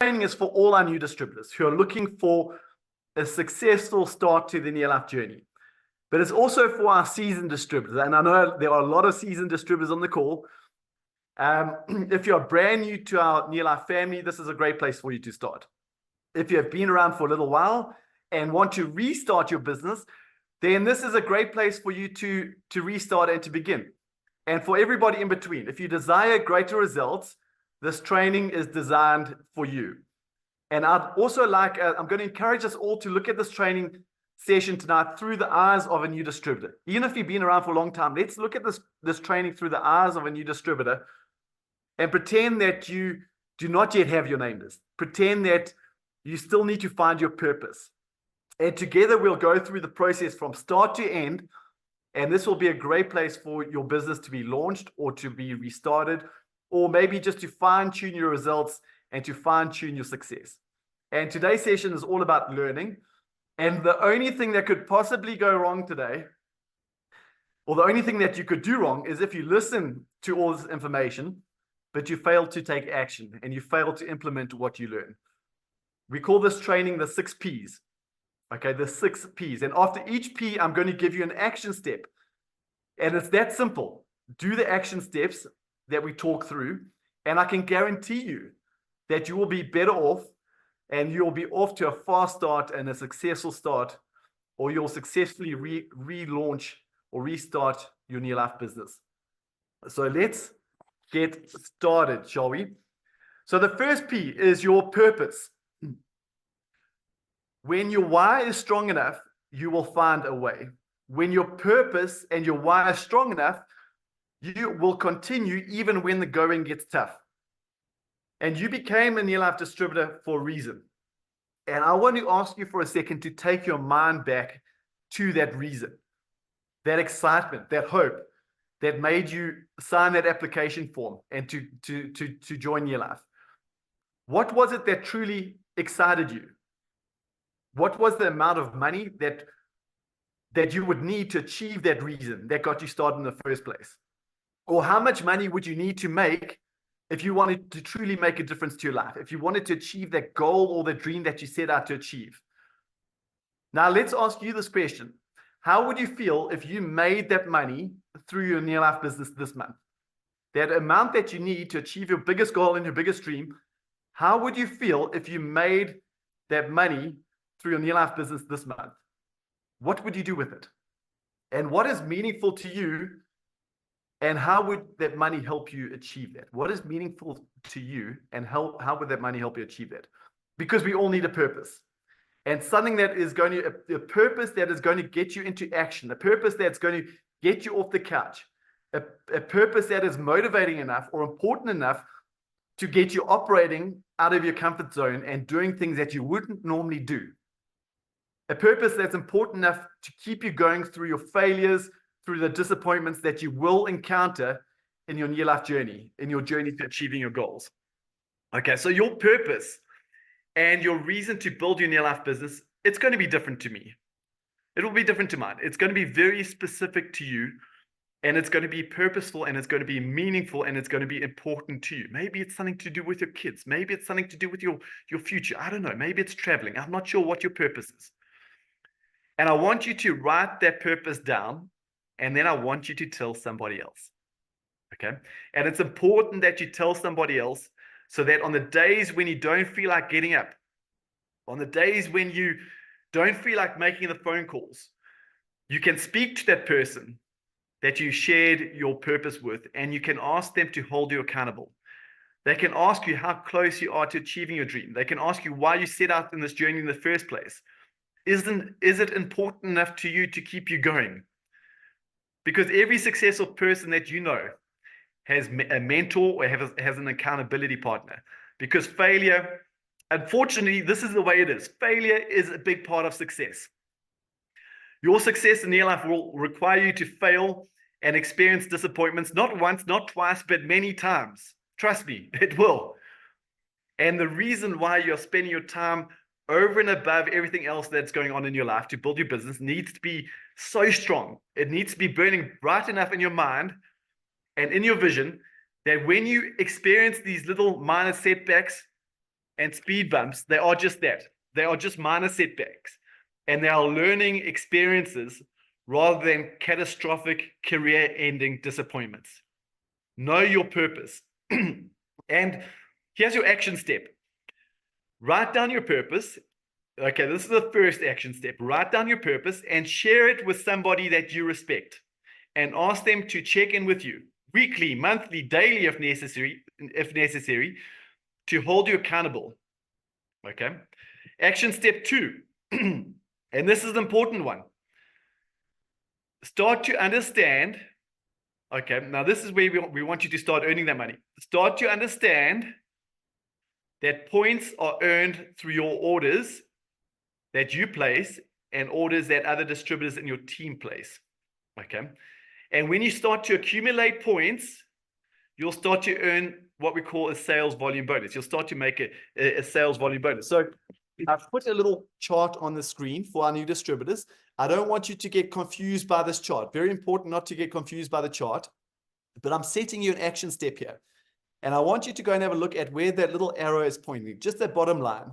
Training is for all our new distributors who are looking for a successful start to the NeoLife journey. But it's also for our seasoned distributors. And I know there are a lot of seasoned distributors on the call. If you're brand new to our NeoLife family, this is a great place for you to start. If you have been around for a little while and want to restart your business, then this is a great place for you to restart and to begin. And for everybody in between, if you desire greater results, this training is designed for you. And I'd also I'm going to encourage us all to look at this training session tonight through the eyes of a new distributor. Even if you've been around for a long time, let's look at this training through the eyes of a new distributor and pretend that you do not yet have your name list. Pretend that you still need to find your purpose. And together we'll go through the process from start to end. And this will be a great place for your business to be launched or to be restarted, or maybe just to fine-tune your results and to fine-tune your success. And today's session is all about learning. And the only thing that could possibly go wrong today, or the only thing that you could do wrong, is if you listen to all this information, but you fail to take action and you fail to implement what you learn. We call this training the 6 Ps. Okay, the 6 Ps. And after each P, I'm going to give you an action step. And it's that simple. Do the action steps that we talk through, and I can guarantee you that you will be better off, and you'll be off to a fast start and a successful start, or you'll successfully relaunch or restart your NeoLife business. So let's get started, shall we? So the first P is your purpose. When your why is strong enough, you will find a way. When your purpose and your why is strong enough, you will continue even when the going gets tough. And you became a NeoLife distributor for a reason. And I want to ask you for a second to take your mind back to that reason, that excitement, that hope that made you sign that application form and to join NeoLife. What was it that truly excited you? What was the amount of money that you would need to achieve that reason that got you started in the first place? Or how much money would you need to make if you wanted to truly make a difference to your life, if you wanted to achieve that goal or the dream that you set out to achieve? Now, let's ask you this question. How would you feel if you made that money through your NeoLife business this month? That amount that you need to achieve your biggest goal and your biggest dream, how would you feel if you made that money through your NeoLife business this month? What would you do with it? And what is meaningful to you? And how would that money help you achieve that? What is meaningful to you, and how would that money help you achieve that? Because we all need a purpose. And something that is going to, a purpose that is going to get you into action, a purpose that's going to get you off the couch, a purpose that is motivating enough or important enough to get you operating out of your comfort zone and doing things that you wouldn't normally do. A purpose that's important enough to keep you going through your failures, through the disappointments that you will encounter in your NeoLife journey, in your journey to achieving your goals. Okay, so your purpose and your reason to build your NeoLife business, it's going to be different to me. It will be different to mine. It's going to be very specific to you, and it's going to be purposeful, and it's going to be meaningful, and it's going to be important to you. Maybe it's something to do with your kids. Maybe it's something to do with your future. I don't know. Maybe it's traveling. I'm not sure what your purpose is. And I want you to write that purpose down, and then I want you to tell somebody else. Okay? And it's important that you tell somebody else so that on the days when you don't feel like getting up, on the days when you don't feel like making the phone calls, you can speak to that person that you shared your purpose with, and you can ask them to hold you accountable. They can ask you how close you are to achieving your dream. They can ask you why you set out in this journey in the first place. Is it important enough to you to keep you going? Because every successful person that you know has a mentor or has an accountability partner. Because failure, unfortunately, this is the way it is. Failure is a big part of success. Your success in NeoLife will require you to fail and experience disappointments, not once, not twice, but many times. Trust me, it will. And the reason why you're spending your time over and above everything else that's going on in your life to build your business needs to be so strong. It needs to be burning bright enough in your mind and in your vision that when you experience these little minor setbacks, and speed bumps, they are just that. They are just minor setbacks. And they are learning experiences rather than catastrophic career-ending disappointments. Know your purpose. And here's your action step. Write down your purpose. Okay, this is the first action step. Write down your purpose and share it with somebody that you respect. And ask them to check in with you weekly, monthly, daily, if necessary, to hold you accountable. Okay. Action step 2, and this is the important one. Start to understand. Okay, now this is where we want you to start earning that money. Start to understand that points are earned through your orders that you place and orders that other distributors in your team place. Okay. And when you start to accumulate points, you'll start to earn what we call a sales volume bonus. You'll start to make a sales volume bonus. So I've put a little chart on the screen for our new distributors. I don't want you to get confused by this chart. Very important not to get confused by the chart. But I'm setting you an action step here. And I want you to go and have a look at where that little arrow is pointing, just that bottom line,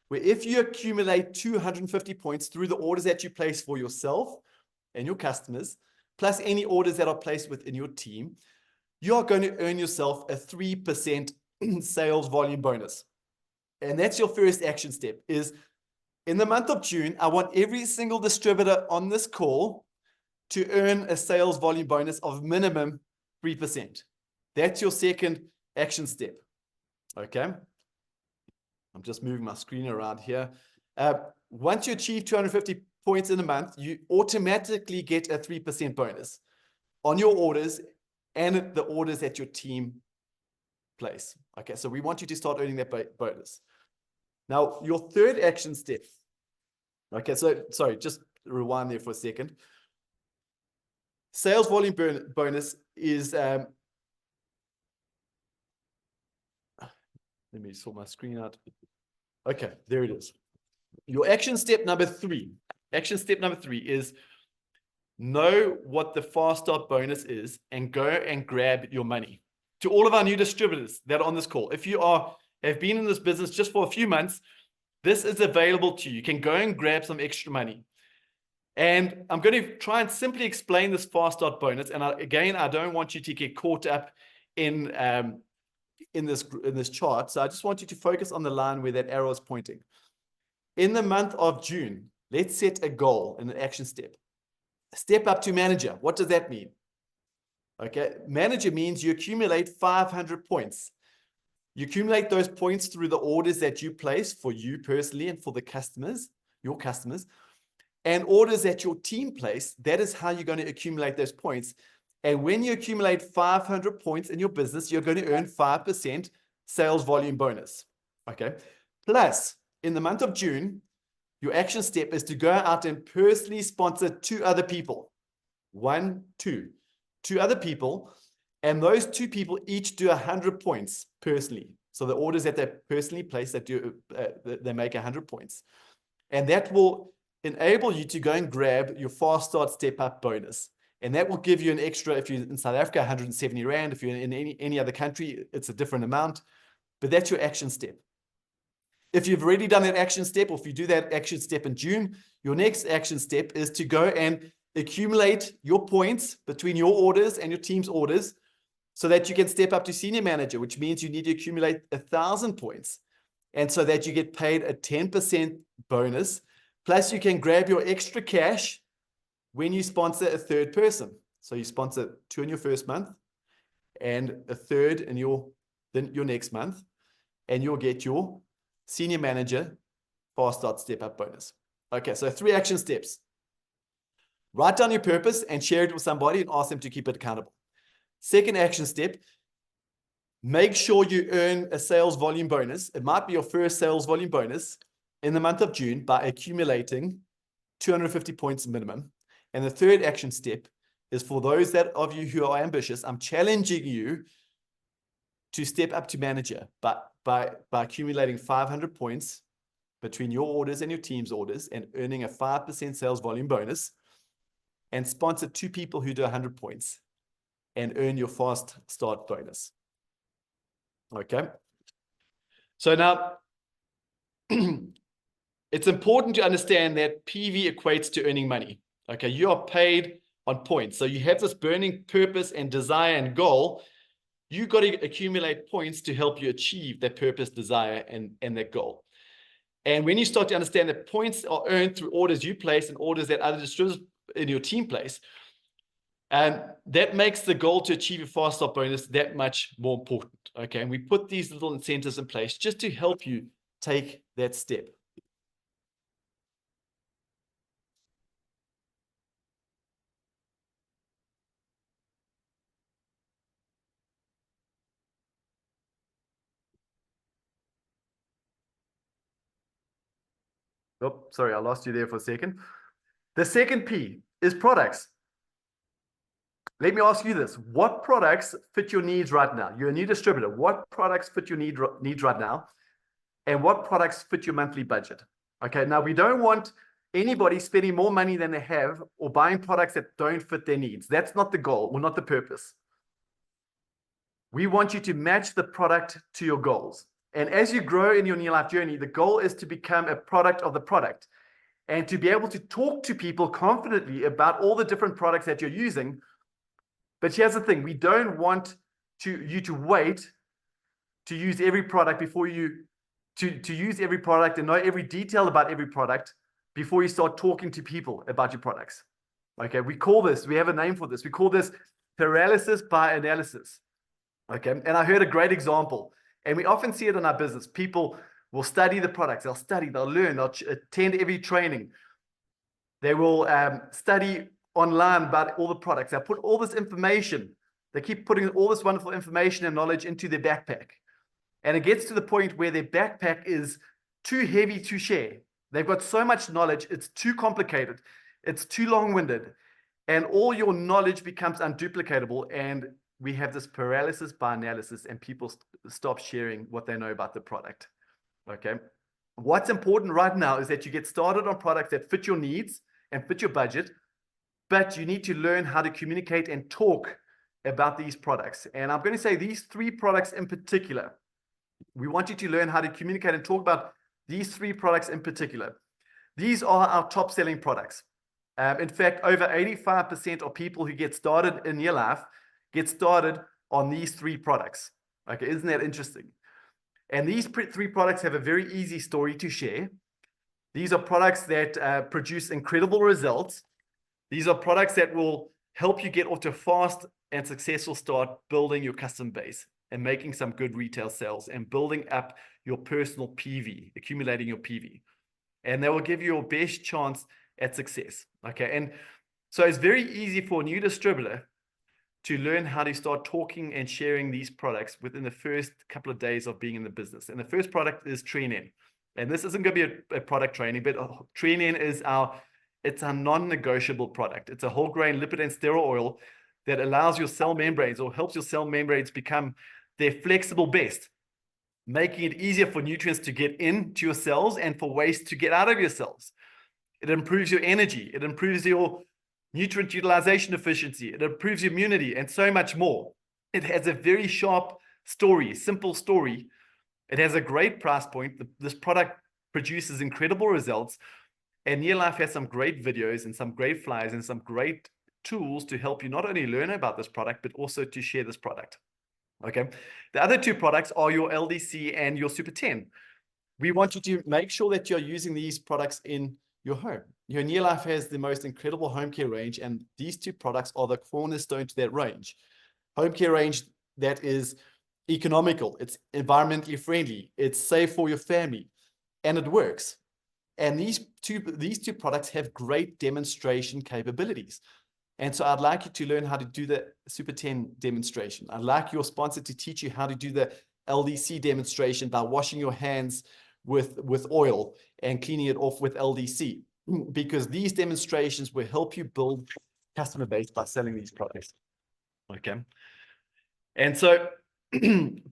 where if you accumulate 250 points through the orders that you place for yourself and your customers, plus any orders that are placed within your team, you are going to earn yourself a 3% sales volume bonus. And that's your first action step. Is in the month of June, I want every single distributor on this call to earn a sales volume bonus of minimum 3%. That's your second action step. Okay. I'm just moving my screen around here. Once you achieve 250 points in a month, you automatically get a 3% bonus on your orders and the orders that your team place. Okay, so we want you to start earning that bonus. Now, your third action step. Okay, so sorry, just rewind there for a second. Sales volume bonus is, let me sort my screen out. Okay, there it is. Your action step number 3. Action step number 3 is know what the fast start bonus is and go and grab your money. To all of our new distributors that are on this call, if you have been in this business just for a few months, this is available to you. You can go and grab some extra money. And I'm going to try and simply explain this fast start bonus. And again, I don't want you to get caught up in this chart. So I just want you to focus on the line where that arrow is pointing. In the month of June, let's set a goal in an action step. Step up to manager. What does that mean? Okay, manager means you accumulate 500 points. You accumulate those points through the orders that you place for you personally and for the customers, your customers, and orders that your team place. That is how you're going to accumulate those points. And when you accumulate 500 points in your business, you're going to earn 5% sales volume bonus. Okay. Plus, in the month of June, your action step is to go out and personally sponsor 2 other people. 2 other people. And those 2 people each do 100 points personally. So the orders that they personally place, they make 100 points. And that will enable you to go and grab your fast start step up bonus. And that will give you an extra, if you're in South Africa, 170 Rand. If you're in any other country, it's a different amount. But that's your action step. If you've already done that action step, or if you do that action step in June, your next action step is to go and accumulate your points between your orders and your team's orders so that you can step up to senior manager, which means you need to accumulate 1,000 points. And so that you get paid a 10% bonus. Plus you can grab your extra cash when you sponsor a 3rd person. So you sponsor 2 in your first month and a 3rd in your next month, and you'll get your senior manager fast start step up bonus. Okay, so 3 action steps. Write down your purpose and share it with somebody and ask them to keep it accountable. Second action step, make sure you earn a sales volume bonus. It might be your first sales volume bonus in the month of June by accumulating 250 points minimum. And the third action step is for those of you who are ambitious, I'm challenging you to step up to manager by accumulating 500 points between your orders and your team's orders and earning a 5% sales volume bonus, and sponsor 2 people who do 100 points and earn your fast start bonus. Okay. So now it's important to understand that PV equates to earning money. Okay, you are paid on points. So you have this burning purpose and desire and goal. You got to accumulate points to help you achieve that purpose, desire, and that goal. And when you start to understand that points are earned through orders you place and orders that other distributors in your team place, and that makes the goal to achieve a fast start bonus that much more important. Okay, and we put these little incentives in place just to help you take that step. Oh, sorry, I lost you there for a second. The second P is products. Let me ask you this. What products fit your needs right now? You're a new distributor. What products fit your needs right now? And what products fit your monthly budget? Okay, now we don't want anybody spending more money than they have or buying products that don't fit their needs. That's not the goal or not the purpose. We want you to match the product to your goals. And as you grow in your NeoLife journey, the goal is to become a product of the product and to be able to talk to people confidently about all the different products that you're using. But here's the thing, we don't want you to wait to use every product before you, to use every product and know every detail about every product before you start talking to people about your products. Okay, we have a name for this. We call this paralysis by analysis. Okay, and I heard a great example, and we often see it in our business. People will study the products, they'll learn, they'll attend every training. They will study online about all the products. They'll put all this information, they keep putting all this wonderful information and knowledge into their backpack. And it gets to the point where their backpack is too heavy to share. They've got so much knowledge, it's too complicated, it's too long-winded, and all your knowledge becomes unduplicatable, and we have this paralysis by analysis, and people stop sharing what they know about the product. Okay. What's important right now is that you get started on products that fit your needs and fit your budget, but you need to learn how to communicate and talk about these products. And I'm going to say these 3 products in particular. We want you to learn how to communicate and talk about these 3 products in particular. These are our top selling products. In fact, over 85% of people who get started in NeoLife get started on these 3 products. Okay, isn't that interesting? And these 3 products have a very easy story to share. These are products that produce incredible results. These are products that will help you get off to a fast and successful start building your customer base and making some good retail sales and building up your personal PV, accumulating your PV. And they will give you your best chance at success. Okay, and so it's very easy for a new distributor to learn how to start talking and sharing these products within the first couple of days of being in the business. And the first product is Train-In. And this isn't going to be a product training, but Train-In is it's a non-negotiable product. It's a whole grain lipid and steroid oil that allows your cell membranes or helps your cell membranes become their flexible best, making it easier for nutrients to get into your cells and for waste to get out of your cells. It improves your energy. It improves your nutrient utilization efficiency. It improves your immunity and so much more. It has a very sharp story, simple story. It has a great price point. This product produces incredible results. And NeoLife has some great videos and some great flyers and some great tools to help you not only learn about this product, but also to share this product. Okay. The other 2 products are your LDC and your Super 10. We want you to make sure that you're using these products in your home. Your NeoLife has the most incredible home care range, and these 2 products are the cornerstone to that range. Home care range that is economical, it's environmentally friendly, it's safe for your family, and it works. And these two products have great demonstration capabilities. And so I'd like you to learn how to do the Super 10 demonstration. I'd like your sponsor to teach you how to do the LDC demonstration by washing your hands with oil and cleaning it off with LDC, because these demonstrations will help you build customer base by selling these products. Okay. And so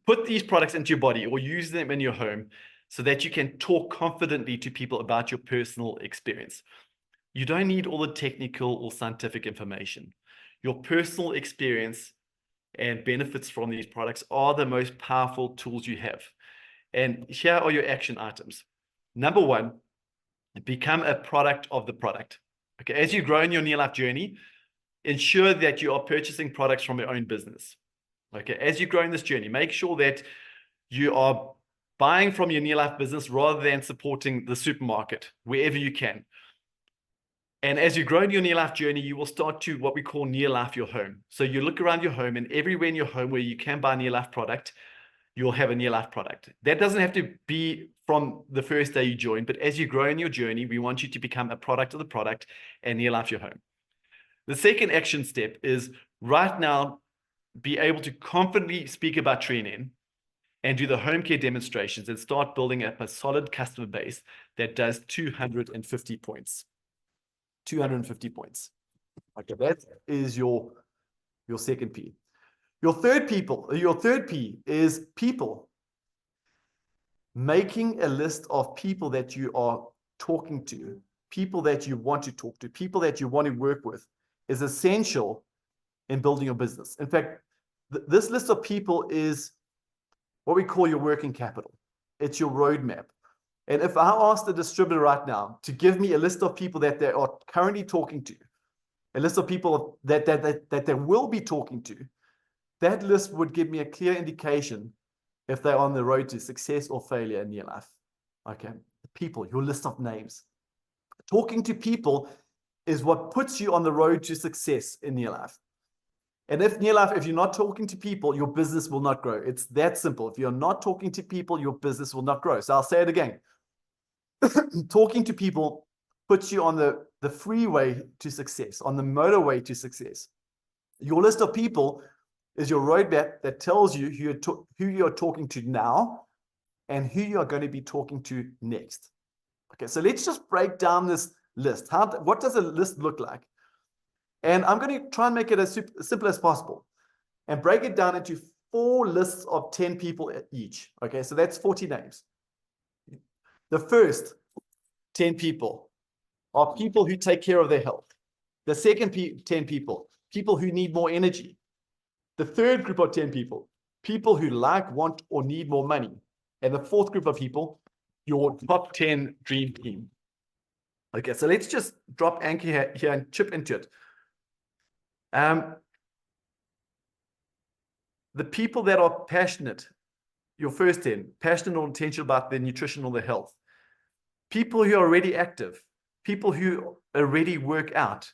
put these products into your body or use them in your home so that you can talk confidently to people about your personal experience. You don't need all the technical or scientific information. Your personal experience and benefits from these products are the most powerful tools you have. And here are your action items. Number one, become a product of the product. Okay, as you grow in your NeoLife journey, ensure that you are purchasing products from your own business. Okay, as you grow in this journey, make sure that you are buying from your NeoLife business rather than supporting the supermarket wherever you can. And as you grow in your NeoLife journey, you will start to what we call NeoLife your home. So you look around your home, and everywhere in your home where you can buy a NeoLife product, you'll have a NeoLife product. That doesn't have to be from the first day you join, but as you grow in your journey, we want you to become a product of the product and NeoLife your home. The second action step is right now, be able to confidently speak about training and do the home care demonstrations and start building up a solid customer base that does 250 points. 250 points. Okay, that is your second P. Your third P is people. Making a list of people that you are talking to, people that you want to talk to, people that you want to work with is essential in building your business. In fact, this list of people is what we call your working capital. It's your roadmap. And if I ask the distributor right now to give me a list of people that they are currently talking to, a list of people that they will be talking to, that list would give me a clear indication if they're on the road to success or failure in your life. Okay, people, your list of names. Talking to people is what puts you on the road to success in your life. And if you're not talking to people, your business will not grow. It's that simple. If you're not talking to people, your business will not grow. So I'll say it again. Talking to people puts you on the freeway to success, on the motorway to success. Your list of people is your roadmap that tells you who you're talking to now and who you are going to be talking to next. Okay, so let's just break down this list. What does a list look like? And I'm going to try and make it as simple as possible and break it down into 4 lists of 10 people each. Okay, so that's 40 names. The first 10 people are people who take care of their health. The second 10 people, people who need more energy. The third group of 10 people, people who like, want, or need more money. And the fourth group of people, your top 10 dream team. Okay, so let's just drop anchor here and chip into it. The people that are passionate, your first 10, passionate or intentional about their nutrition or their health. People who are already active, people who already work out.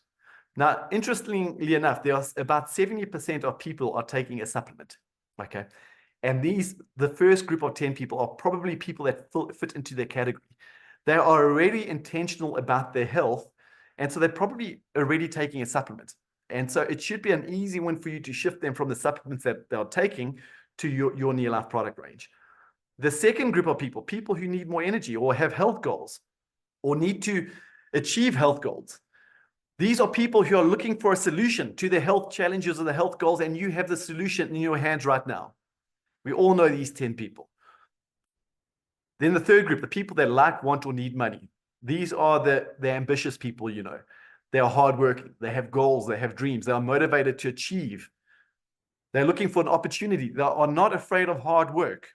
Now, interestingly enough, there are about 70% of people are taking a supplement. Okay. And the first group of 10 people are probably people that fit into their category. They are already intentional about their health. And so they're probably already taking a supplement. And so it should be an easy one for you to shift them from the supplements that they're taking to your NeoLife product range. The second group of people who need more energy or have health goals or need to achieve health goals. These are people who are looking for a solution to their health challenges or the health goals, and you have the solution in your hands right now. We all know these 10 people. Then the third group, the people that like, want, or need money. These are the ambitious people, you know. They are hardworking. They have goals. They have dreams. They are motivated to achieve. They're looking for an opportunity. They are not afraid of hard work.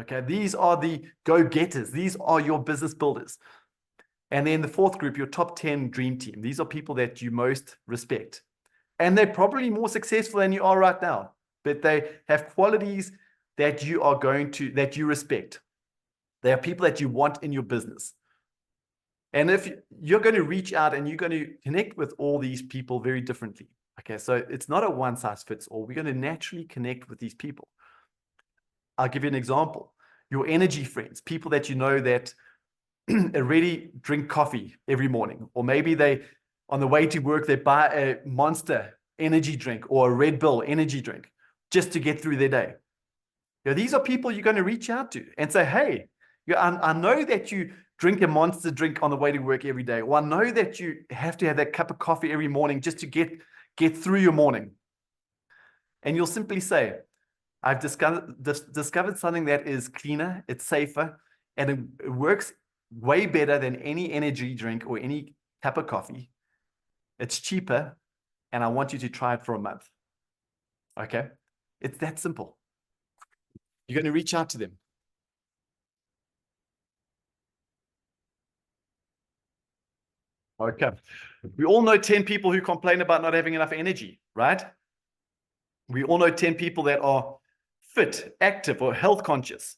Okay, these are the go-getters. These are your business builders. And then the fourth group, your top 10 dream team. These are people that you most respect. And they're probably more successful than you are right now, but they have qualities that you respect. They are people that you want in your business. And if you're going to reach out and you're going to connect with all these people very differently. Okay, so it's not a one size fits all. We're going to naturally connect with these people. I'll give you an example. Your energy friends, people that you know that already drink coffee every morning, or maybe on the way to work, they buy a Monster energy drink or a Red Bull energy drink just to get through their day. These are people you're going to reach out to and say, hey, I know that you drink a Monster drink on the way to work every day. Or I know that you have to have that cup of coffee every morning just to get through your morning. And you'll simply say, I've discovered something that is cleaner, it's safer, and it works way better than any energy drink or any cup of coffee. It's cheaper, and I want you to try it for a month. Okay? It's that simple. You're going to reach out to them. Okay. We all know 10 people who complain about not having enough energy, right? We all know 10 people that are fit, active, or health conscious.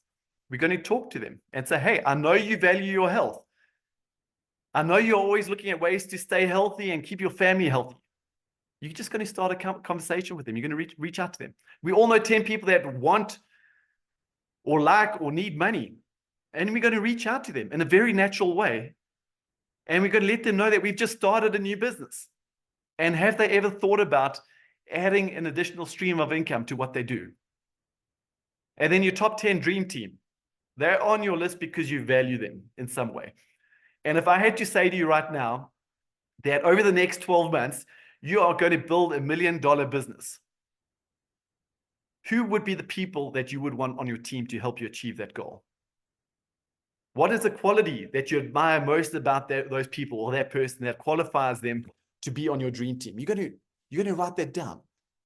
We're going to talk to them and say, hey, I know you value your health. I know you're always looking at ways to stay healthy and keep your family healthy. You're just going to start a conversation with them. You're going to reach out to them. We all know 10 people that want or like or need money. And we're going to reach out to them in a very natural way. And we're going to let them know that we've just started a new business. And have they ever thought about adding an additional stream of income to what they do? And then your top 10 dream team, they're on your list because you value them in some way. And if I had to say to you right now that over the next 12 months, you are going to build $1 million business, who would be the people that you would want on your team to help you achieve that goal? What is the quality that you admire most about those people or that person that qualifies them to be on your dream team? You're going to write that down.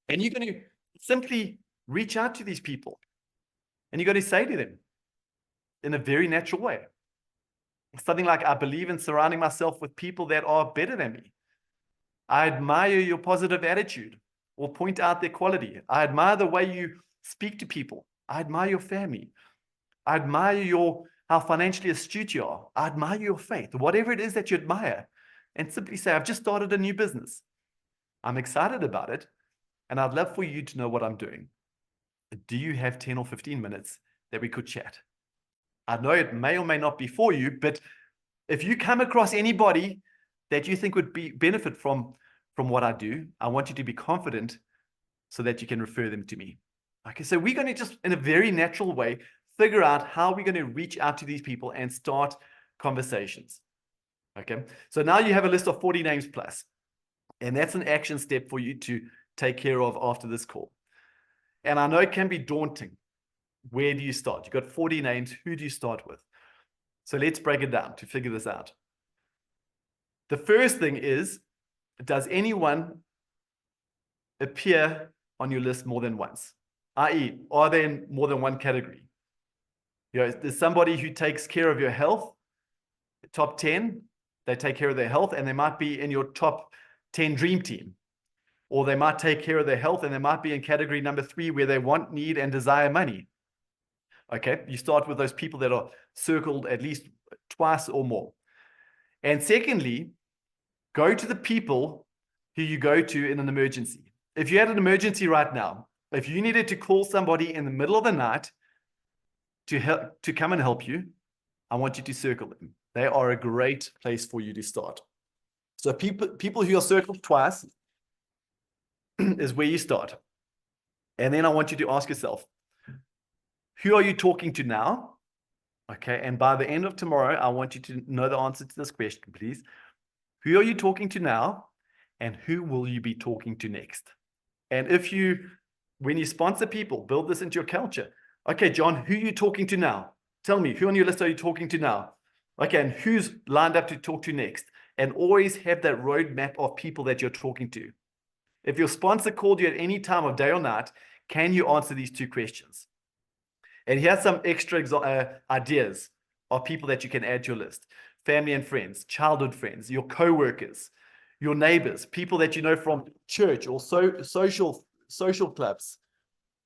And you're going to simply reach out to these people. And you're going to say to them in a very natural way, something like, I believe in surrounding myself with people that are better than me. I admire your positive attitude, or point out their quality. I admire the way you speak to people. I admire your family. I admire how financially astute you are. I admire your faith, whatever it is that you admire. And simply say, I've just started a new business. I'm excited about it. And I'd love for you to know what I'm doing. Do you have 10 or 15 minutes that we could chat? I know it may or may not be for you, but if you come across anybody that you think would benefit from what I do, I want you to be confident so that you can refer them to me. Okay, so we're going to just, in a very natural way, figure out how we're going to reach out to these people and start conversations. Okay, so now you have a list of 40 names plus, and that's an action step for you to take care of after this call. And I know it can be daunting. Where do you start? You've got 40 names. Who do you start with? So let's break it down to figure this out. The first thing is, does anyone appear on your list more than once? I.e., are they in more than one category? There's somebody who takes care of your health, top 10, they take care of their health, and they might be in your top 10 dream team. Or they might take care of their health, and they might be in category number 3 where they want, need, and desire money. Okay, you start with those people that are circled at least twice or more. And secondly, go to the people who you go to in an emergency. If you had an emergency right now, if you needed to call somebody in the middle of the night to come and help you, I want you to circle them. They are a great place for you to start. So people who are circled twice is where you start. And then I want you to ask yourself, who are you talking to now? Okay, and by the end of tomorrow, I want you to know the answer to this question, please. Who are you talking to now? And who will you be talking to next? And when you sponsor people, build this into your culture. Okay, John, who are you talking to now? Tell me, who on your list are you talking to now? Okay, and who's lined up to talk to next? And always have that roadmap of people that you're talking to. If your sponsor called you at any time of day or night, can you answer these 2 questions? And here's some extra ideas of people that you can add to your list. Family and friends, childhood friends, your co-workers, your neighbors, people that you know from church or social clubs,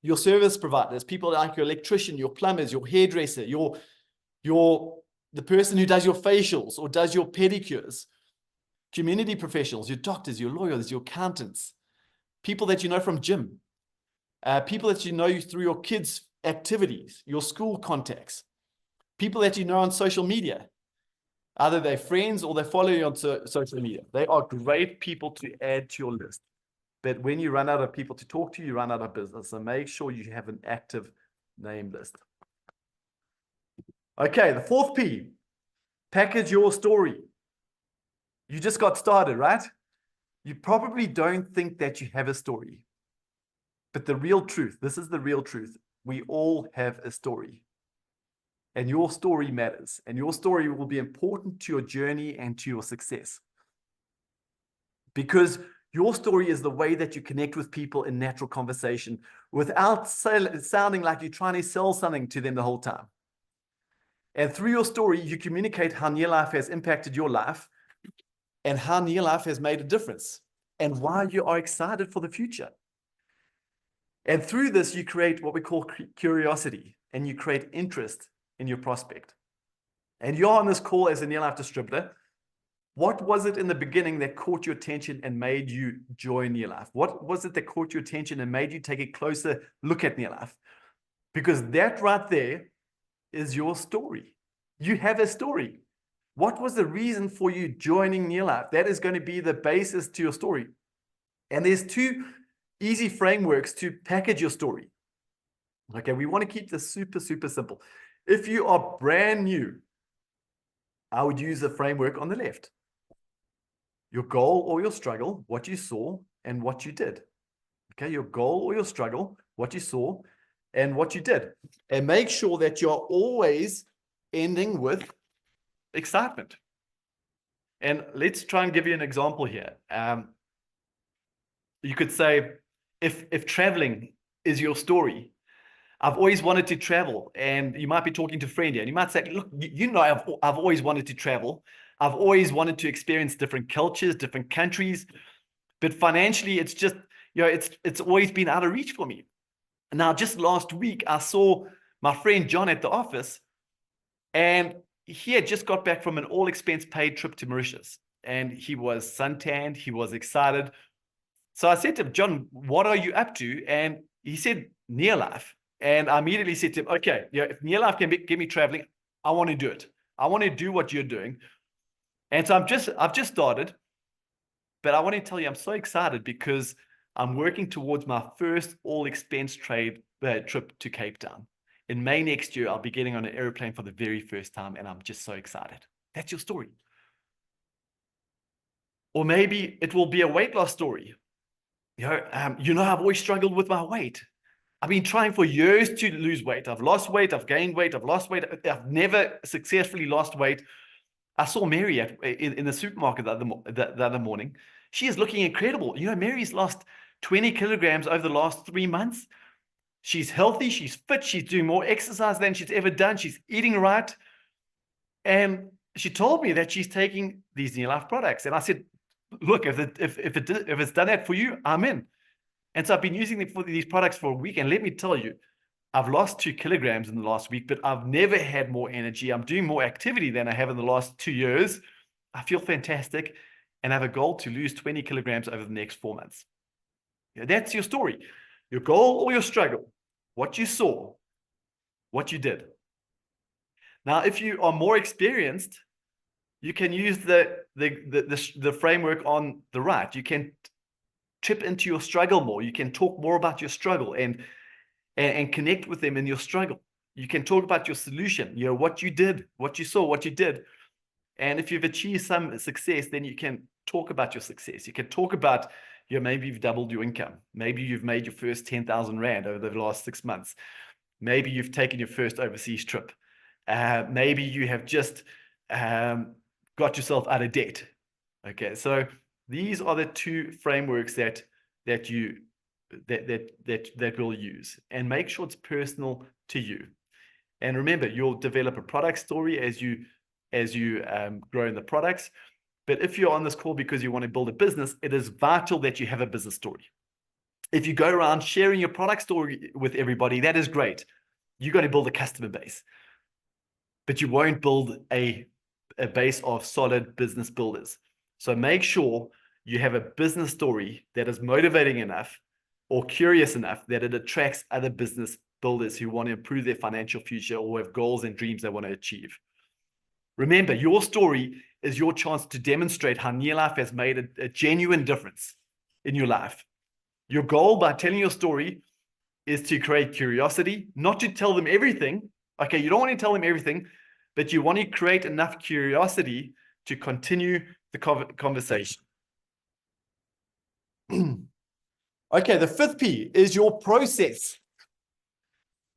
your service providers, people like your electrician, your plumbers, your hairdresser, the person who does your facials or does your pedicures, community professionals, your doctors, your lawyers, your accountants, people that you know from gym, people that you know through your kids' activities, your school contacts, people that you know on social media. Either they're friends or they follow you on social media. They are great people to add to your list. But when you run out of people to talk to, you run out of business. So make sure you have an active name list. Okay, the 4th P, package your story. You just got started, right? You probably don't think that you have a story. But the real truth, this is the real truth. We all have a story. And your story matters. And your story will be important to your journey and to your success. Because your story is the way that you connect with people in natural conversation without sounding like you're trying to sell something to them the whole time. And through your story, you communicate how NeoLife has impacted your life and how NeoLife has made a difference and why you are excited for the future. And through this, you create what we call curiosity, and you create interest in your prospect. And you're on this call as a NeoLife distributor. What was it in the beginning that caught your attention and made you join NeoLife? What was it that caught your attention and made you take a closer look at NeoLife? Because that right there is your story. You have a story. What was the reason for you joining NeoLife? That is going to be the basis to your story. And there's two easy frameworks to package your story. Okay, we want to keep this super, super simple. If you are brand new, I would use the framework on the left. Your goal or your struggle, what you saw and what you did. Okay, your goal or your struggle, what you saw and what you did. And make sure that you're always ending with excitement. And let's try and give you an example here. You could say, if traveling is your story, I've always wanted to travel, and you might be talking to a friend here, and you might say, look, you know, I've always wanted to travel. I've always wanted to experience different cultures, different countries, but financially, it's just, you know, it's always been out of reach for me. Now, just last week, I saw my friend John at the office, and he had just got back from an all-expense-paid trip to Mauritius, and he was suntanned, he was excited. So I said to him, John, what are you up to? And he said, NeoLife. And I immediately said to him, okay, yeah, if NeoLife can get me traveling, I want to do it. I want to do what you're doing. And so I've just started, but I want to tell you, I'm so excited because I'm working towards my first all-expense trip to Cape Town. In May next year, I'll be getting on an airplane for the very first time, and I'm just so excited. That's your story. Or maybe it will be a weight loss story. You know, I've always struggled with my weight. I've been trying for years to lose weight. I've lost weight, I've gained weight, I've lost weight. I've never successfully lost weight. I saw Mary in the supermarket the other morning. She is looking incredible. You know, Mary's lost 20 kilograms over the last 3 months. She's healthy, she's fit, she's doing more exercise than she's ever done. She's eating right. And she told me that she's taking these NeoLife products. And I said, look, if it's done that for you, I'm in. And so I've been using these products for a week. And let me tell you, I've lost 2 kilograms in the last week, but I've never had more energy. I'm doing more activity than I have in the last 2 years. I feel fantastic. And I have a goal to lose 20 kilograms over the next 4 months. Yeah, that's your story. Your goal or your struggle, what you saw, what you did. Now, if you are more experienced, you can use the framework on the right. You can tip into your struggle more. You can talk more about your struggle and connect with them in your struggle. You can talk about your solution, you know, what you did, what you saw, what you did. And if you've achieved some success, then you can talk about your success. You can talk about, you know, maybe you've doubled your income. Maybe you've made your first 10,000 Rand over the last 6 months. Maybe you've taken your first overseas trip. Maybe you have just got yourself out of debt. Okay, so these are the two frameworks that we'll use, and make sure it's personal to you. And remember, you'll develop a product story as you grow in the products. But if you're on this call because you want to build a business, it is vital that you have a business story. If you go around sharing your product story with everybody, that is great. You're going to build a customer base, but you won't build a base of solid business builders. So make sure you have a business story that is motivating enough or curious enough that it attracts other business builders who want to improve their financial future or have goals and dreams they want to achieve. Remember, your story is your chance to demonstrate how NeoLife has made a genuine difference in your life. Your goal by telling your story is to create curiosity, not to tell them everything. Okay, you don't want to tell them everything, but you want to create enough curiosity to continue the conversation. Okay, the 5th P is your process.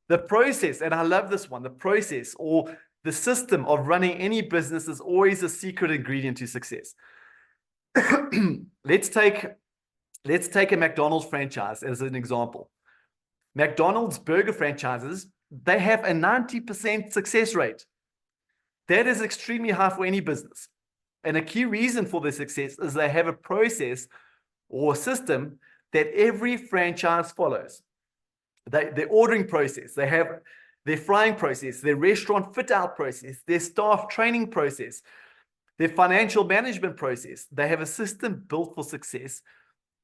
The process, and I love this one, the process or the system of running any business is always a secret ingredient to success. Let's take a McDonald's franchise as an example. McDonald's burger franchises, they have a 90% success rate. That is extremely high for any business. And a key reason for their success is they have a process or a system that every franchise follows. Their ordering process, they have their frying process, their restaurant fit out process, their staff training process, their financial management process. They have a system built for success,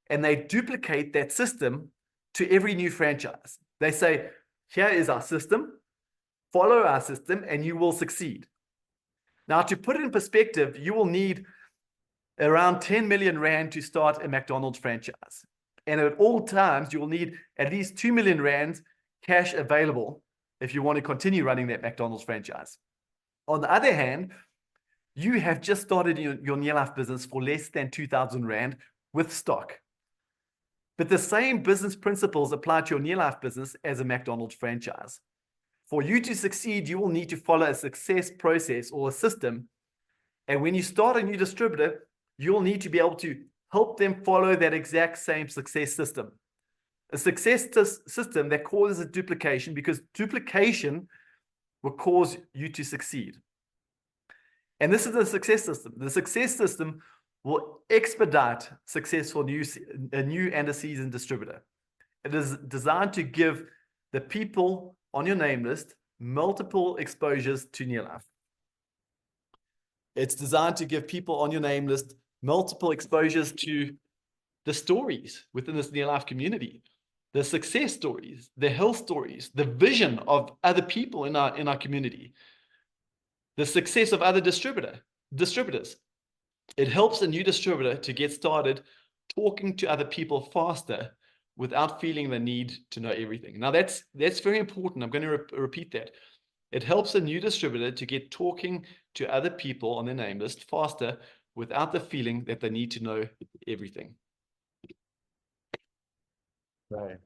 and they duplicate that system to every new franchise. They say, here is our system, follow our system, and you will succeed. Now, to put it in perspective, you will need around 10 million Rand to start a McDonald's franchise. And at all times, you will need at least 2 million Rands cash available if you want to continue running that McDonald's franchise. On the other hand, you have just started your NeoLife business for less than 2,000 Rand with stock. But the same business principles apply to your NeoLife business as a McDonald's franchise. For you to succeed, you will need to follow a success process or a system. And when you start a new distributor, you'll need to be able to help them follow that exact same success system. A success system that causes a duplication, because duplication will cause you to succeed. And this is a success system. The success system will expedite success for a new and a seasoned distributor. It is designed to give the people on your name list multiple exposures to NeoLife. It's designed to give people on your name list multiple exposures to the stories within this NeoLife community, the success stories, the health stories, the vision of other people in our community, the success of other distributors. It helps a new distributor to get started talking to other people faster without feeling the need to know everything. Now, that's very important. I'm going to repeat that. It helps a new distributor to get talking to other people on their name list faster without the feeling that they need to know everything. Right.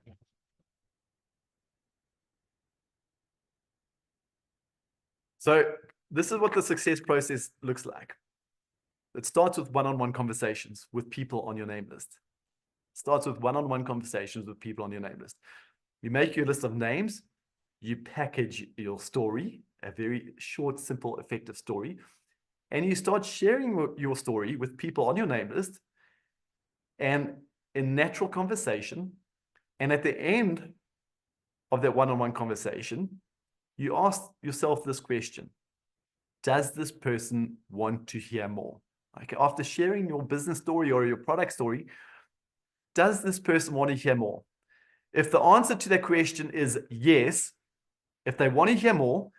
So this is what the success process looks like. It starts with one-on-one conversations with people on your name list. It starts with one-on-one conversations with people on your name list. You make your list of names. You package your story, a very short, simple, effective story, and you start sharing your story with people on your name list and in natural conversation. And at the end of that one-on-one conversation, you ask yourself this question: does this person want to hear more? Okay, after sharing your business story or your product story, does this person want to hear more? If the answer to that question is yes, if they want to hear more,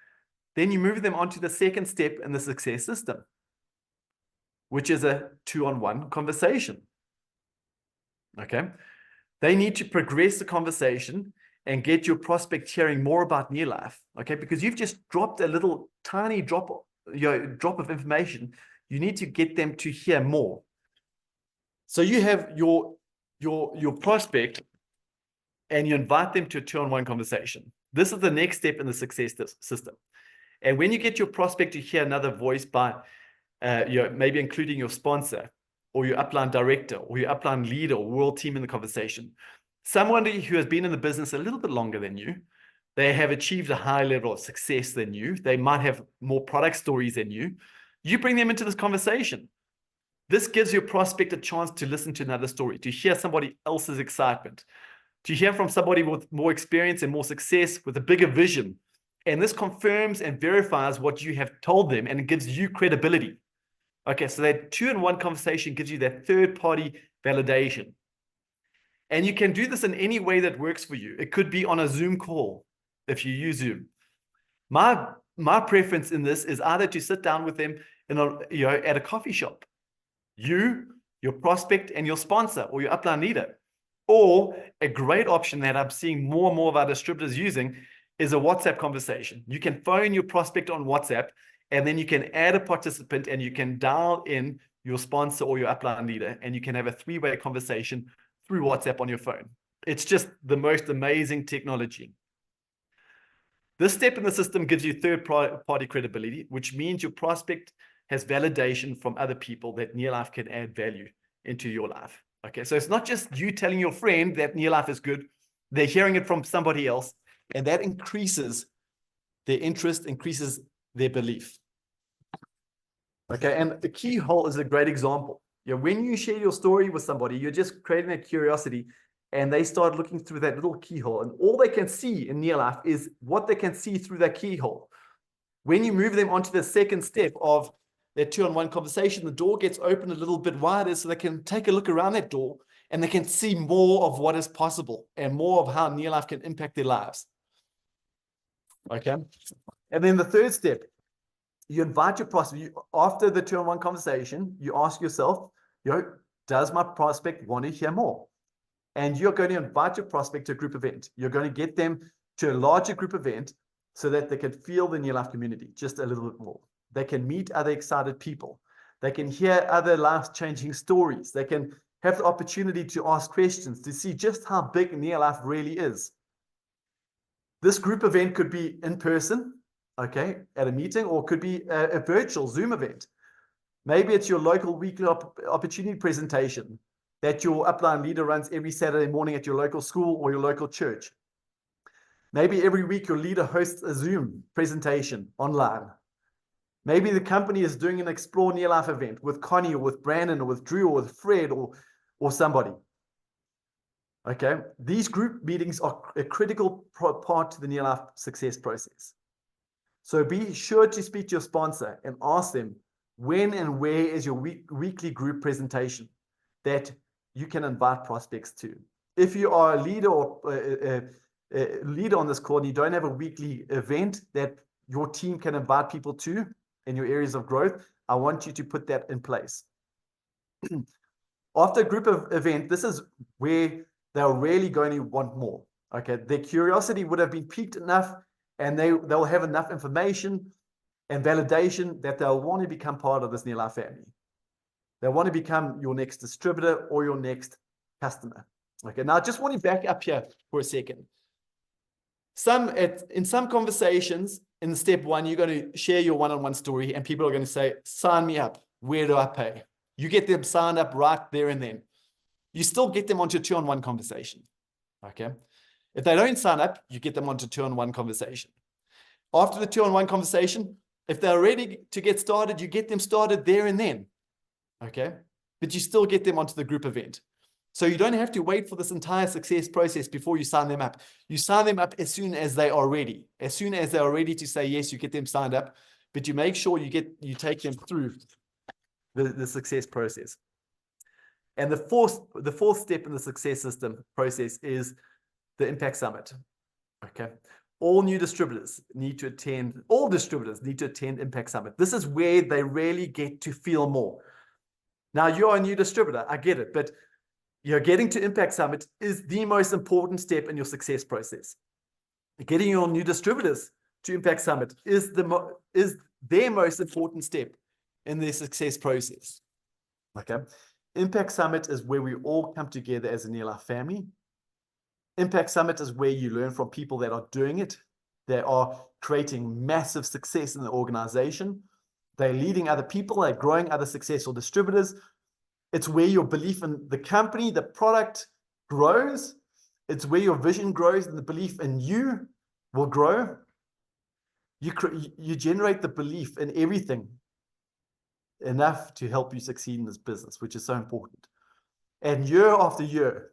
then you move them on to the second step in the success system, which is a two-on-one conversation. Okay, they need to progress the conversation and get your prospect hearing more about NeoLife. Okay, because you've just dropped a little tiny drop of information. You need to get them to hear more. So you have your prospect, and you invite them to a two-on-one conversation. This is the next step in the success system. And when you get your prospect to hear another voice by maybe including your sponsor or your upline director or your upline leader or world team in the conversation, someone who has been in the business a little bit longer than you, they have achieved a high level of success than you, they might have more product stories than you, you bring them into this conversation. This gives your prospect a chance to listen to another story, to hear somebody else's excitement, to hear from somebody with more experience and more success with a bigger vision. And this confirms and verifies what you have told them, and it gives you credibility. Okay, so that two-in-one conversation gives you that third-party validation. And you can do this in any way that works for you. It could be on a Zoom call if you use Zoom. My preference in this is either to sit down with them at a coffee shop. You, your prospect, and your sponsor or your upline leader. Or a great option that I'm seeing more and more of our distributors using is a WhatsApp conversation. You can phone your prospect on WhatsApp, and then you can add a participant and you can dial in your sponsor or your upline leader, and you can have a three-way conversation through WhatsApp on your phone. It's just the most amazing technology. This step in the system gives you third-party credibility, which means your prospect has validation from other people that NeoLife can add value into your life. Okay, so it's not just you telling your friend that NeoLife is good. They're hearing it from somebody else, and that increases their interest, increases their belief. Okay, and the keyhole is a great example. When you share your story with somebody, you're just creating a curiosity, and they start looking through that little keyhole, and all they can see in NeoLife is what they can see through that keyhole. When you move them onto the second step of their two-on-one conversation, the door gets opened a little bit wider so they can take a look around that door and they can see more of what is possible and more of how NeoLife can impact their lives. Okay. And then the third step, you invite your prospect. After the two-on-one conversation, you ask yourself, does my prospect want to hear more? And you're going to invite your prospect to a group event. You're going to get them to a larger group event so that they can feel the NeoLife community just a little bit more. They can meet other excited people. They can hear other life-changing stories. They can have the opportunity to ask questions to see just how big NeoLife really is. This group event could be in person, okay, at a meeting, or could be a virtual Zoom event. Maybe it's your local weekly opportunity presentation that your upline leader runs every Saturday morning at your local school or your local church. Maybe every week your leader hosts a Zoom presentation online. Maybe the company is doing an Explore NeoLife event with Connie or with Brandon or with Drew or with Fred or somebody. Okay, these group meetings are a critical part to the NeoLife success process. So be sure to speak to your sponsor and ask them when and where is your weekly group presentation that you can invite prospects to. If you are a leader or a leader on this call and you don't have a weekly event that your team can invite people to in your areas of growth, I want you to put that in place. After a group event, this is where they're really going to want more. Okay, their curiosity would have been piqued enough, and they'll have enough information and validation that they'll want to become part of this NeoLife family. They want to become your next distributor or your next customer. Okay, now I just want to back up here for a second. In some conversations, in step one, you're going to share your one-on-one story, and people are going to say, sign me up. Where do I pay? You get them signed up right there and then. You still get them onto a two-on-one conversation. Okay. If they don't sign up, you get them onto two-on-one conversation. After the two-on-one conversation, if they're ready to get started, you get them started there and then. Okay. But you still get them onto the group event. So you don't have to wait for this entire success process before you sign them up. You sign them up as soon as they are ready. As soon as they are ready to say yes, you get them signed up, but you make sure you take them through the success process. And the fourth step in the success system process is the Impact Summit. Okay. All distributors need to attend Impact Summit. This is where they really get to feel more. Now, you're a new distributor, I get it, but getting to Impact Summit is the most important step in your success process. Getting your new distributors to Impact Summit is their most important step in their success process. Okay. Impact Summit is where we all come together as a NeoLife family. Impact Summit is where you learn from people that are doing it. They are creating massive success in the organization. They're leading other people. They're growing other successful distributors. It's where your belief in the company, the product grows. It's where your vision grows and the belief in you will grow. You generate the belief in everything enough to help you succeed in this business, which is so important. And year after year,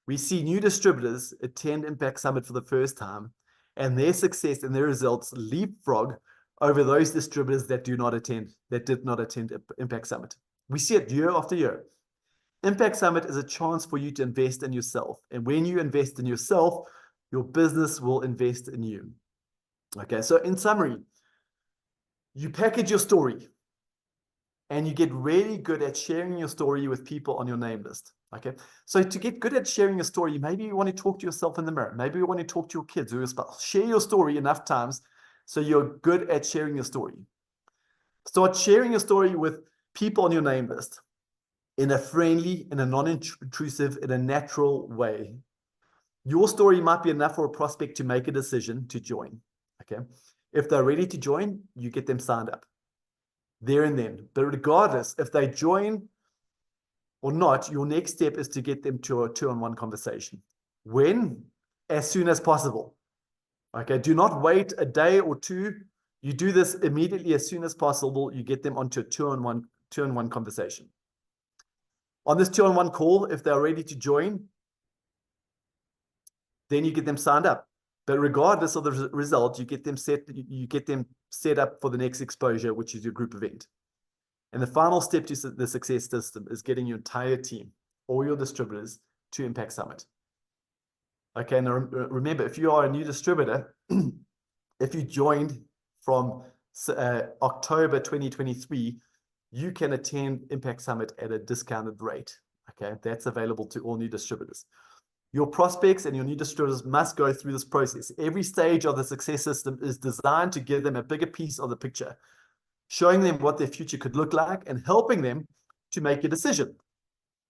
we see new distributors attend Impact Summit for the first time, and their success and their results leapfrog over those distributors that did not attend Impact Summit. We see it year after year. Impact Summit is a chance for you to invest in yourself. And when you invest in yourself, your business will invest in you. Okay, so in summary, you package your story and you get really good at sharing your story with people on your name list. Okay, so to get good at sharing your story, maybe you want to talk to yourself in the mirror. Maybe you want to talk to your kids or your spouse. Share your story enough times so you're good at sharing your story. Start sharing your story with people on your name list in a friendly, in a non-intrusive, in a natural way. Your story might be enough for a prospect to make a decision to join. Okay, if they're ready to join, you get them signed up there and then. But regardless, if they join or not, your next step is to get them to a two-on-one conversation. When? As soon as possible. Okay, do not wait a day or two. You do this immediately as soon as possible. You get them onto a two-on-one conversation. On this two-on-one call, if they're ready to join, then you get them signed up. But regardless of the result, you get them set up for the next exposure, which is your group event. And the final step to the success system is getting your entire team, all your distributors, to Impact Summit. Okay, now remember, if you are a new distributor, if you joined from October 2023, you can attend Impact Summit at a discounted rate. Okay, that's available to all new distributors. Your prospects and your new distributors must go through this process. Every stage of the success system is designed to give them a bigger piece of the picture, showing them what their future could look like and helping them to make a decision,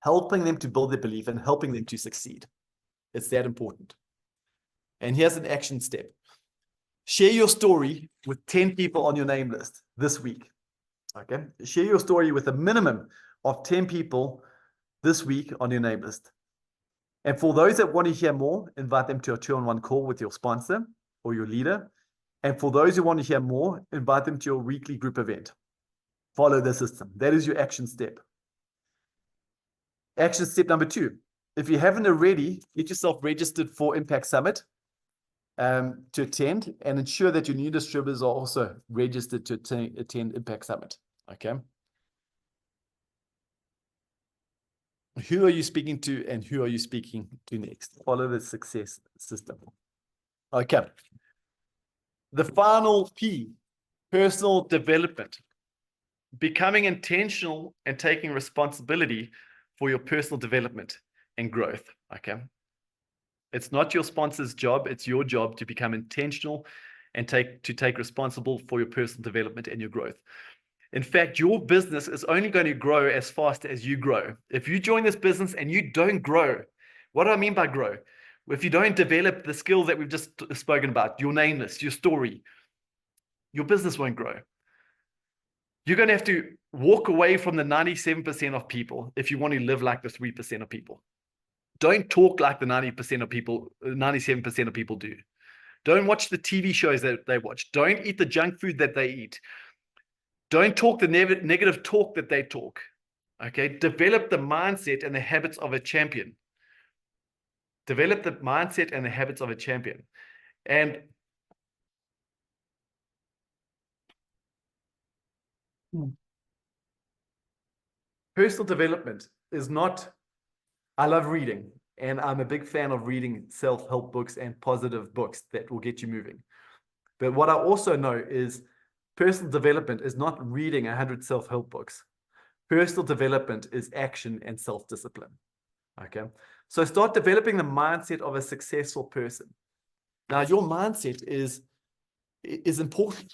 helping them to build their belief and helping them to succeed. It's that important. And here's an action step. Share your story with 10 people on your name list this week. Okay? Share your story with a minimum of 10 people this week on your name list. And for those that want to hear more, invite them to a two-on-one call with your sponsor or your leader. And for those who want to hear more, invite them to your weekly group event. Follow the system. That is your action step. Action step number 2. If you haven't already, get yourself registered for Impact Summit to attend, and ensure that your new distributors are also registered to attend Impact Summit. Okay. Who are you speaking to and who are you speaking to next? Follow the success system. Okay. The final P, personal development. Becoming intentional and taking responsibility for your personal development and growth. Okay. It's not your sponsor's job. It's your job to become intentional and take responsible for your personal development and your growth. In fact, your business is only going to grow as fast as you grow. If you join this business and you don't grow, what do I mean by grow? If you don't develop the skills that we've just spoken about, your name list, your story, your business won't grow. You're going to have to walk away from the 97% of people if you want to live like the 3% of people. Don't talk like the 90% of people, 97% of people do. Don't watch the TV shows that they watch. Don't eat the junk food that they eat. Don't talk the negative talk that they talk. Okay? Develop the mindset and the habits of a champion. Develop the mindset and the habits of a champion. And personal development is not, I love reading, and I'm a big fan of reading self-help books and positive books that will get you moving. But what I also know is personal development is not reading 100 self-help books. Personal development is action and self-discipline. Okay? So start developing the mindset of a successful person. Now, your mindset is important.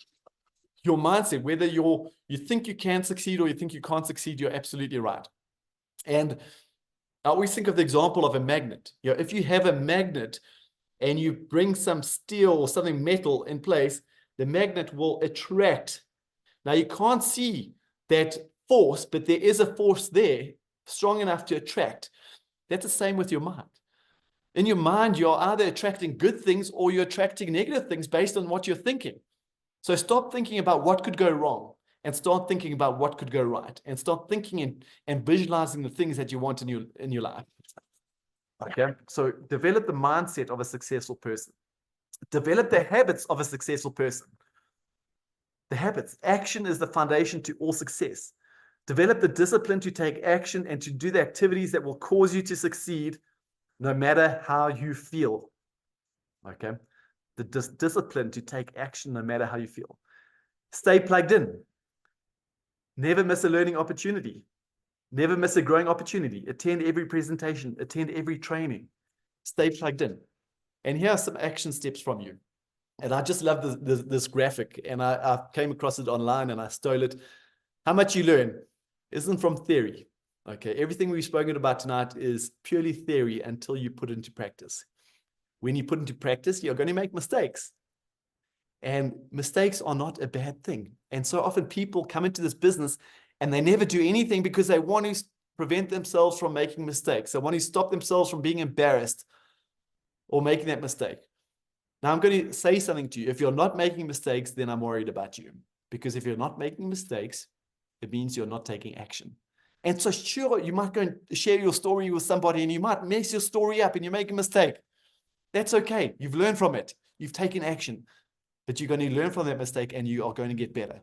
Your mindset, whether you think you can succeed or you think you can't succeed, you're absolutely right. And I always think of the example of a magnet. You know, if you have a magnet and you bring some steel or something metal in place, the magnet will attract. Now, you can't see that force, but there is a force there strong enough to attract. That's the same with your mind. In your mind, you're either attracting good things or you're attracting negative things based on what you're thinking. So stop thinking about what could go wrong and start thinking about what could go right, and start thinking and visualizing the things that you want in your life. Okay, so develop the mindset of a successful person. Develop the habits of a successful person. The habits. Action is the foundation to all success. Develop the discipline to take action and to do the activities that will cause you to succeed no matter how you feel. Okay, the discipline to take action no matter how you feel. Stay plugged in. Never miss a learning opportunity. Never miss a growing opportunity. Attend every presentation. Attend every training. Stay plugged in. And here are some action steps from you. And I just love this graphic. And I came across it online and I stole it. How much you learn isn't from theory. Okay, everything we've spoken about tonight is purely theory until you put it into practice. When you put into practice, you're going to make mistakes. And mistakes are not a bad thing. And so often people come into this business and they never do anything because they want to prevent themselves from making mistakes. They want to stop themselves from being embarrassed or making that mistake. Now, I'm going to say something to you. If you're not making mistakes, then I'm worried about you. Because if you're not making mistakes, it means you're not taking action. And so sure, you might go and share your story with somebody and you might mess your story up and you make a mistake. That's okay. You've learned from it. You've taken action. But you're going to learn from that mistake and you are going to get better.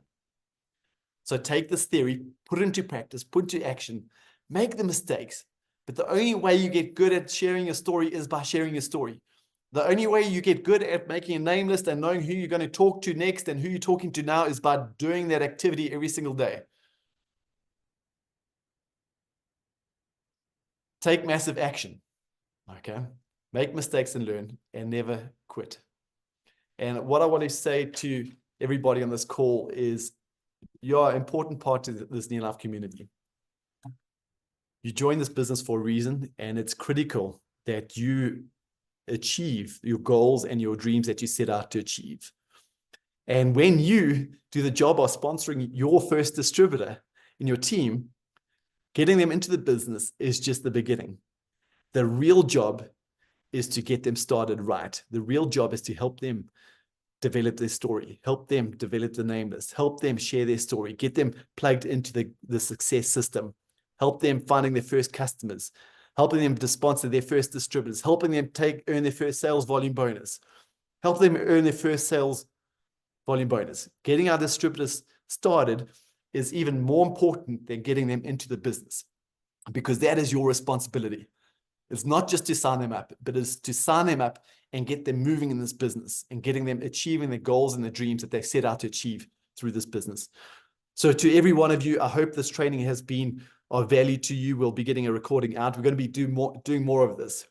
So take this theory, put it into practice, put it into action, make the mistakes. But the only way you get good at sharing your story is by sharing your story. The only way you get good at making a name list and knowing who you're going to talk to next and who you're talking to now is by doing that activity every single day. Take massive action. Okay? Make mistakes and learn and never quit. And what I want to say to everybody on this call is you are an important part of this NeoLife community. You join this business for a reason, and it's critical that you achieve your goals and your dreams that you set out to achieve. And when you do the job of sponsoring your first distributor in your team, getting them into the business is just the beginning. The real job is to get them started right. The real job is to help them develop their story, help them develop the name list, help them share their story, get them plugged into the success system, help them finding their first customers, helping them to sponsor their first distributors, helping them earn their first sales volume bonus, help them earn their first sales volume bonus. Getting our distributors started is even more important than getting them into the business, because that is your responsibility. It's not just to sign them up, but it's to sign them up and get them moving in this business and getting them achieving the goals and the dreams that they set out to achieve through this business. So to every one of you, I hope this training has been of value to you. We'll be getting a recording out. We're going to be doing more of this.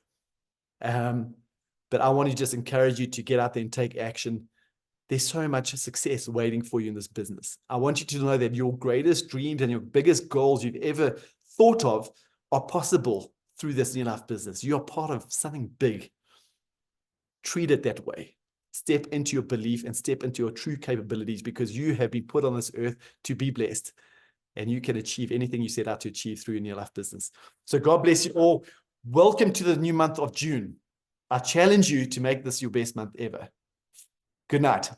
But I want to just encourage you to get out there and take action. There's so much success waiting for you in this business. I want you to know that your greatest dreams and your biggest goals you've ever thought of are possible through this NeoLife business. You're part of something big. Treat it that way. Step into your belief and step into your true capabilities, because you have been put on this earth to be blessed, and you can achieve anything you set out to achieve through your NeoLife business. So God bless you all. Welcome to the new month of June. I challenge you to make this your best month ever. Good night.